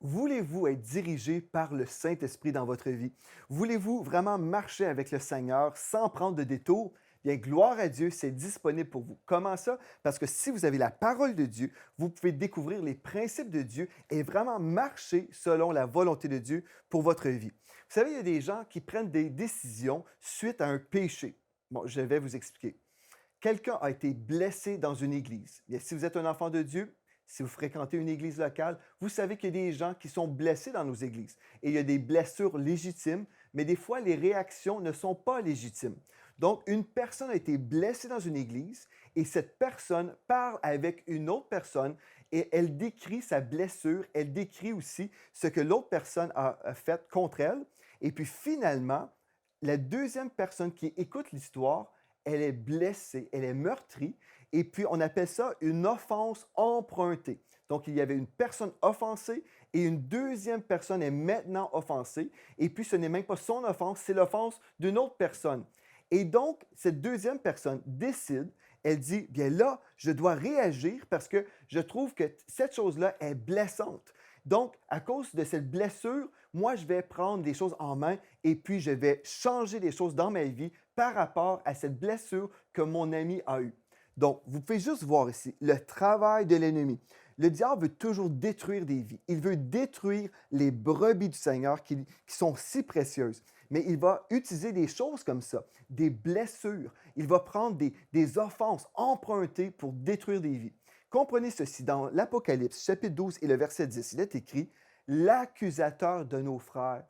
Voulez-vous être dirigé par le Saint-Esprit dans votre vie? Voulez-vous vraiment marcher avec le Seigneur sans prendre de détour? Bien, gloire à Dieu, c'est disponible pour vous. Comment ça? Parce que si vous avez la parole de Dieu, vous pouvez découvrir les principes de Dieu et vraiment marcher selon la volonté de Dieu pour votre vie. Vous savez, il y a des gens qui prennent des décisions suite à un péché. Bon, je vais vous expliquer. Quelqu'un a été blessé dans une église. Bien, si vous êtes un enfant de Dieu, si vous fréquentez une église locale, vous savez qu'il y a des gens qui sont blessés dans nos églises. Et il y a des blessures légitimes, mais des fois, les réactions ne sont pas légitimes. Donc, une personne a été blessée dans une église et cette personne parle avec une autre personne et elle décrit sa blessure, elle décrit aussi ce que l'autre personne a fait contre elle. Et puis finalement, la deuxième personne qui écoute l'histoire, elle est blessée, elle est meurtrie, et puis on appelle ça une offense empruntée. Donc, il y avait une personne offensée et une deuxième personne est maintenant offensée, et puis ce n'est même pas son offense, c'est l'offense d'une autre personne. Et donc, cette deuxième personne décide, elle dit, bien là, je dois réagir parce que je trouve que cette chose-là est blessante. Donc, à cause de cette blessure, moi, je vais prendre les choses en main et puis je vais changer les choses dans ma vie par rapport à cette blessure que mon ami a eue. Donc, vous pouvez juste voir ici le travail de l'ennemi. Le diable veut toujours détruire des vies. Il veut détruire les brebis du Seigneur qui sont si précieuses. Mais il va utiliser des choses comme ça, des blessures. Il va prendre des offenses empruntées pour détruire des vies. Comprenez ceci, dans l'Apocalypse, chapitre 12 et le verset 10, il est écrit, l'accusateur de nos frères,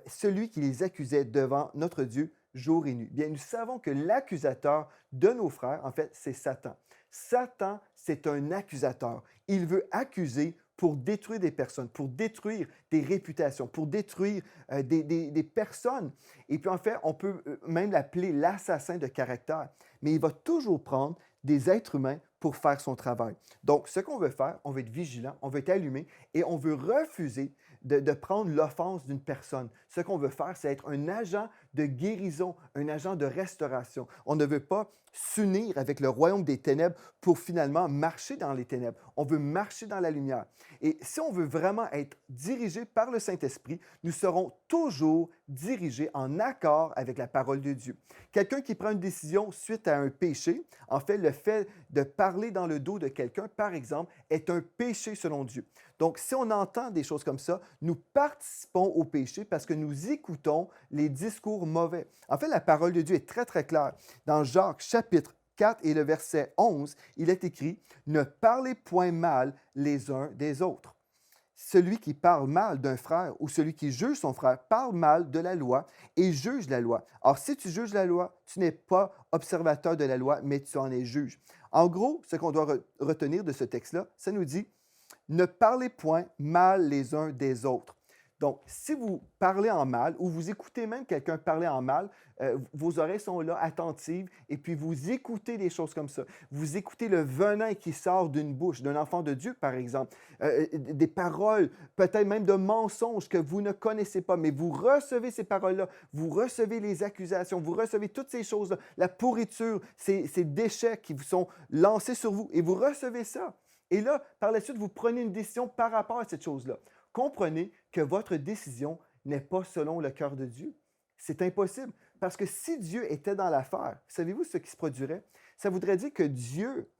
celui qui les accusait devant notre Dieu jour et nuit. Bien, nous savons que l'accusateur de nos frères, en fait, c'est Satan. Satan, c'est un accusateur. Il veut accuser pour détruire des personnes, pour détruire des réputations, pour détruire des personnes. Et puis en fait, on peut même l'appeler l'assassin de caractère. Mais il va toujours prendre des êtres humains pour faire son travail. Donc, ce qu'on veut faire, on veut être vigilant, on veut être allumé et on veut refuser de prendre l'offense d'une personne. Ce qu'on veut faire, c'est être un agent de guérison, un agent de restauration. On ne veut pas s'unir avec le royaume des ténèbres pour finalement marcher dans les ténèbres. On veut marcher dans la lumière. Et si on veut vraiment être dirigé par le Saint-Esprit, nous serons toujours dirigés en accord avec la parole de Dieu. Quelqu'un qui prend une décision suite à un péché, en fait, le fait de parler dans le dos de quelqu'un, par exemple, est un péché selon Dieu. Donc, si on entend des choses comme ça, nous participons au péché parce que nous écoutons les discours mauvais. En fait, la parole de Dieu est très, très claire. Dans Jacques chapitre 4 et le verset 11, il est écrit, ne parlez point mal les uns des autres. Celui qui parle mal d'un frère ou celui qui juge son frère parle mal de la loi et juge la loi. Or, si tu juges la loi, tu n'es pas observateur de la loi, mais tu en es juge. En gros, ce qu'on doit retenir de ce texte-là, ça nous dit, ne parlez point mal les uns des autres. Donc, si vous parlez en mal ou vous écoutez même quelqu'un parler en mal, vos oreilles sont là, attentives, et puis vous écoutez des choses comme ça. Vous écoutez le venin qui sort d'une bouche d'un enfant de Dieu, par exemple, des paroles, peut-être même de mensonges que vous ne connaissez pas, mais vous recevez ces paroles-là, vous recevez les accusations, vous recevez toutes ces choses-là, la pourriture, ces déchets qui vous sont lancés sur vous, et vous recevez ça. Et là, par la suite, vous prenez une décision par rapport à cette chose-là. Comprenez que votre décision n'est pas selon le cœur de Dieu. C'est impossible. Parce que si Dieu était dans l'affaire, savez-vous ce qui se produirait? Ça voudrait dire que Dieu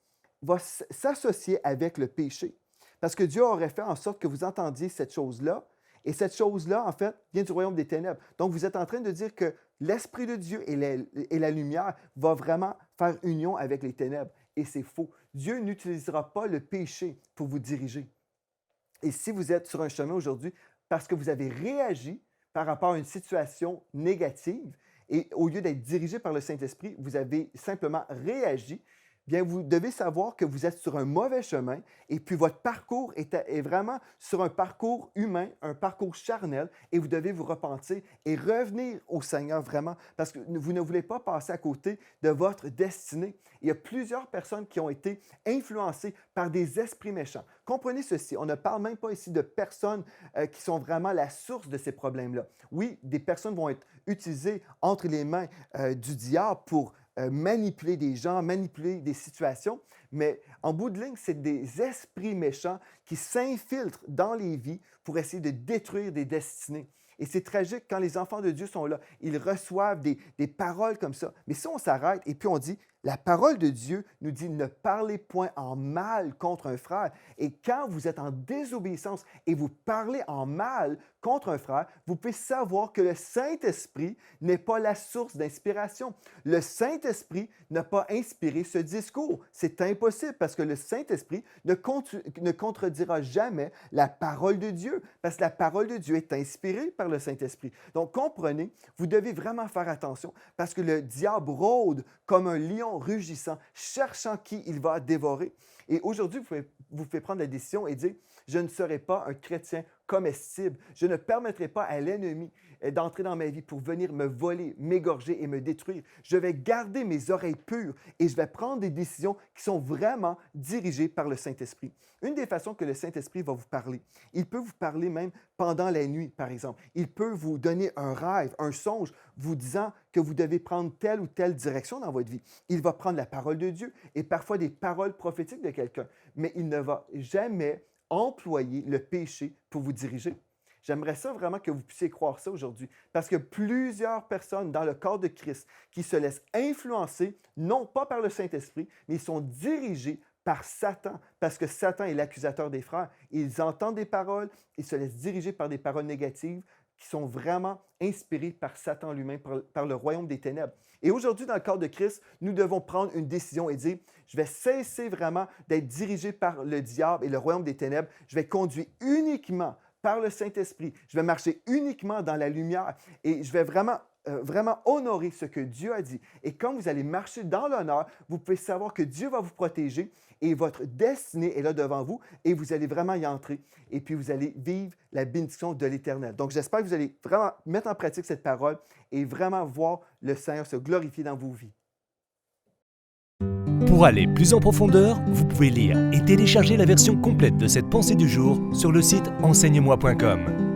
va s'associer avec le péché. Parce que Dieu aurait fait en sorte que vous entendiez cette chose-là, et cette chose-là, en fait, vient du royaume des ténèbres. Donc, vous êtes en train de dire que l'Esprit de Dieu et la lumière va vraiment faire union avec les ténèbres. Et c'est faux. Dieu n'utilisera pas le péché pour vous diriger. Et si vous êtes sur un chemin aujourd'hui parce que vous avez réagi par rapport à une situation négative et au lieu d'être dirigé par le Saint-Esprit, vous avez simplement réagi, bien vous devez savoir que vous êtes sur un mauvais chemin et puis votre parcours est vraiment sur un parcours humain, un parcours charnel et vous devez vous repentir et revenir au Seigneur vraiment parce que vous ne voulez pas passer à côté de votre destinée. Il y a plusieurs personnes qui ont été influencées par des esprits méchants. Comprenez ceci, on ne parle même pas ici de personnes qui sont vraiment la source de ces problèmes-là. Oui, des personnes vont être utilisées entre les mains du diable pour manipuler des gens, manipuler des situations, mais en bout de ligne, c'est des esprits méchants qui s'infiltrent dans les vies pour essayer de détruire des destinées. Et c'est tragique quand les enfants de Dieu sont là. Ils reçoivent des paroles comme ça. Mais si on s'arrête et puis on dit, la parole de Dieu nous dit ne parlez point en mal contre un frère. Et quand vous êtes en désobéissance et vous parlez en mal contre un frère, vous pouvez savoir que le Saint-Esprit n'est pas la source d'inspiration. Le Saint-Esprit n'a pas inspiré ce discours. C'est impossible parce que le Saint-Esprit ne contredira jamais la parole de Dieu parce que la parole de Dieu est inspirée par le Saint-Esprit. Donc, comprenez, vous devez vraiment faire attention parce que le diable rôde comme un lion rugissant, cherchant qui il va dévorer. Et aujourd'hui, vous pouvez prendre la décision et dire, je ne serai pas un chrétien comestible. Je ne permettrai pas à l'ennemi d'entrer dans ma vie pour venir me voler, m'égorger et me détruire. Je vais garder mes oreilles pures et je vais prendre des décisions qui sont vraiment dirigées par le Saint-Esprit. Une des façons que le Saint-Esprit va vous parler, il peut vous parler même pendant la nuit, par exemple. Il peut vous donner un rêve, un songe, vous disant que vous devez prendre telle ou telle direction dans votre vie. Il va prendre la parole de Dieu et parfois des paroles prophétiques de quelqu'un, mais il ne va jamais employer le péché pour vous diriger. J'aimerais ça vraiment que vous puissiez croire ça aujourd'hui, parce que plusieurs personnes dans le corps de Christ qui se laissent influencer, non pas par le Saint-Esprit, mais ils sont dirigés par Satan, parce que Satan est l'accusateur des frères. Ils entendent des paroles, ils se laissent diriger par des paroles négatives qui sont vraiment inspirées par Satan lui-même, par le royaume des ténèbres. Et aujourd'hui, dans le corps de Christ, nous devons prendre une décision et dire, je vais cesser vraiment d'être dirigé par le diable et le royaume des ténèbres. Je vais conduire uniquement par le Saint-Esprit. Je vais marcher uniquement dans la lumière et je vais vraiment honorer ce que Dieu a dit. Et quand vous allez marcher dans l'honneur, vous pouvez savoir que Dieu va vous protéger et votre destinée est là devant vous et vous allez vraiment y entrer. Et puis, vous allez vivre la bénédiction de l'Éternel. Donc, j'espère que vous allez vraiment mettre en pratique cette parole et vraiment voir le Seigneur se glorifier dans vos vies. Pour aller plus en profondeur, vous pouvez lire et télécharger la version complète de cette pensée du jour sur le site enseigne-moi.com.